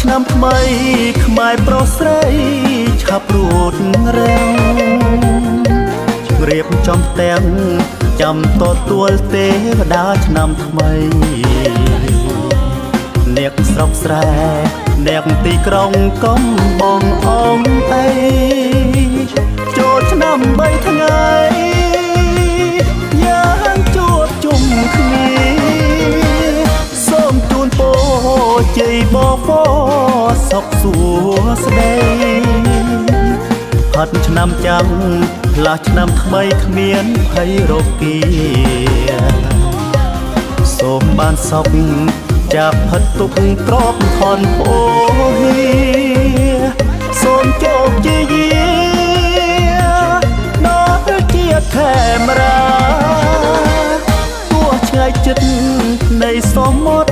ឆ្នាំថ្មីខ្មែរប្រុសស្រីឆាប់រួតរាំងរៀបចំទាំងចាំទទួលទេវតាឆ្នាំថ្មីអ្នកស្រុកស្រែអ្នកទីក្រុងកំបងអងអីចូលឆ្នាំ3ថ្ងៃយ៉ាងជួបជុំគ្នាសូមជូនពរជ័យបបសុខសួស្តីផាត់ឆ្នាំចាំផ្លាស់ឆ្នាំថ្មីគ្មានភ័យរគាសូមបានសុខចាប់ផិតទុកក្របថនពោហៀសូមជោគជ័យដល់ជាតិខេមរាទោះឆ្ងាយចិត្តនៃសមុទ្រ